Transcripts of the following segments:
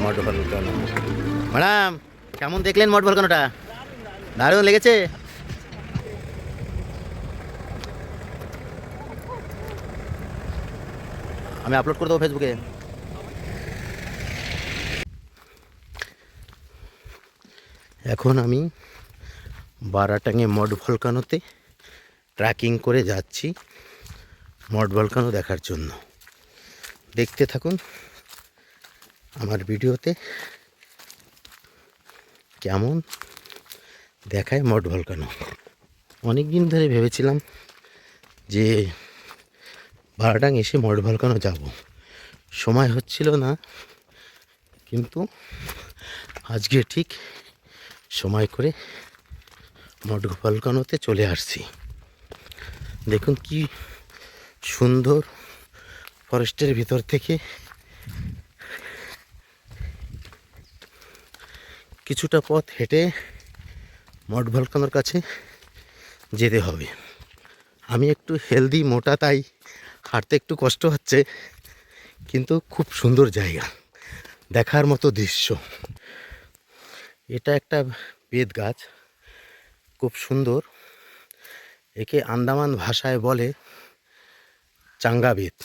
Mod volcano madam, কেমন দেখলেন mod ভলকানোটা? দারুণ লেগেছে। আমি আপলোড করে দেবো ফেসবুকে। এখন আমি বারাটাঙে মড ভলকানোতে ট্রেকিং করে যাচ্ছি মড ভলকানো দেখার জন্য। দেখতে থাকুন আমার ভিডিওতে কেমন দেখায় মড ভলকানো। অনেক দিন ধরে ভেবেছিলাম যে বারাটাং এসে মড ভলকানো যাব, সময় হচ্ছিল না, কিন্তু আজকে ঠিক সময় করে মড ভলকানোতে চলে আসছি। দেখুন কি সুন্দর ফরেস্টের ভিতর থেকে কিছুটা পথ হেঁটে মড ভলকানোর কাছে যেতে হবে। আমি একটু হেলদি মোটা, তাই হাঁটতে একটু কষ্ট হচ্ছে, কিন্তু খুব সুন্দর জায়গা, দেখার মতো দৃশ্য। এটা একটা বেত গাছ, খুব সুন্দর। একে আন্দামান ভাষায় বলে চাঙ্গা বেত।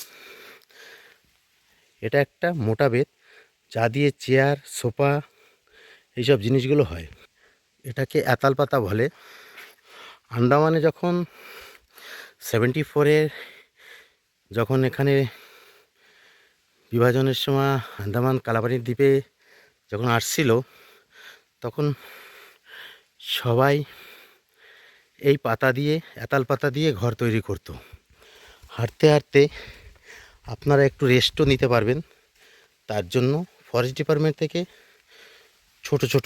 এটা একটা মোটা বেত, যা দিয়ে চেয়ার, সোফা এইসব জিনিসগুলো হয়। এটাকে এতাল পাতা বলে। আন্দামানে যখন 74-এর যখন এখানে বিভাজনের সময় আন্দামান কালাপানির দ্বীপে যখন আসছিল, তখন সবাই এই পাতা দিয়ে, এতাল পাতা দিয়ে ঘর তৈরি করত। হাঁটতে হাঁটতে আপনারা একটু রেস্টও নিতে পারবেন, তার জন্য ফরেস্ট ডিপার্টমেন্ট থেকে ছোট ছোট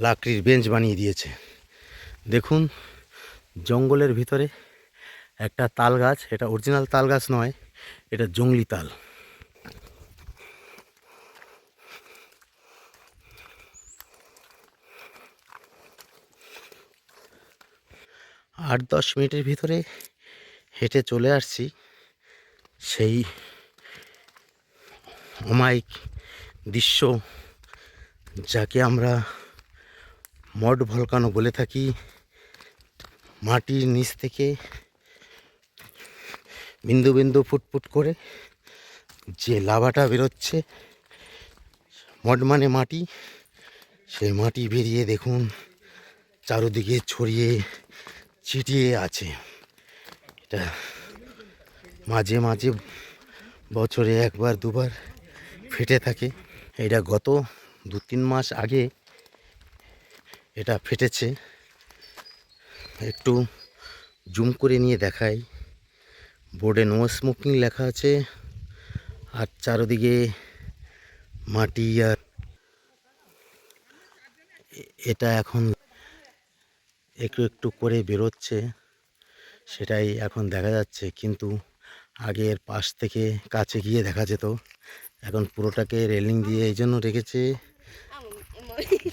লাকড়ির বেঞ্চ বানিয়ে দিয়েছে। দেখুন জঙ্গলের ভিতরে একটা তাল গাছ, এটা অরিজিনাল তাল গাছ নয়, এটা জংলি তাল। 8-10 মিনিটের ভিতরে হেঁটে চলে আসছি সেই অমায়িক দৃশ্য, যাকে আমরা মড ভলকানো বলে থাকি। মাটির নিচ থেকে বিন্দু বিন্দু ফুটফুট করে যে লাভাটা বেরোচ্ছে, মড মানে মাটি, সেই মাটি বেরিয়ে দেখুন চারদিকে ছড়িয়ে ছিটিয়ে আছে। এটা মাঝে মাঝে বছরে একবার দুবার ফেটে থাকে। এটা গত 2-3 মাস আগে এটা ফেটেছে। একটু জুম করে নিয়ে দেখাই। বোর্ডে নো স্মোকিং লেখা আছে, আর চারদিকে মাটি। আর এটা এখন একটু একটু করে বেরোচ্ছে, সেটাই এখন দেখা যাচ্ছে, কিন্তু আগের পাশ থেকে কাছে গিয়ে দেখা যেত। এখন পুরোটাকে রেলিং দিয়ে এই জন্য রেখেছে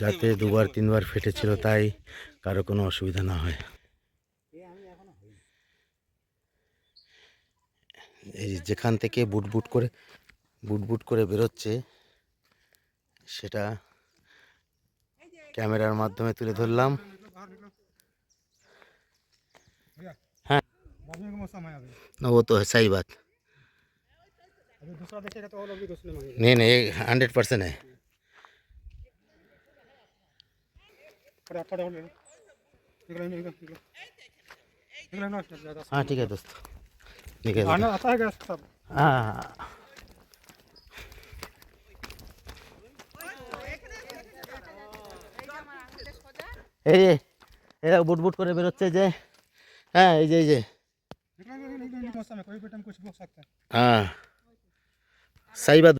যাতে 2-3বার ফেটেছিল, তাই কারো কোনো অসুবিধা না হয়। এই যেখান থেকে বুট করে বেরোচ্ছে, সেটা ক্যামেরার মাধ্যমে তুলে ধরলাম। हाँ वो तो है, सही बात। नहीं नहीं, 100% है। हाँ ठीक है दोस्त, निकल हाँ। এই যে এরা বুট করে বেরোচ্ছে যে, হ্যাঁ এই যে हाँ सही बात।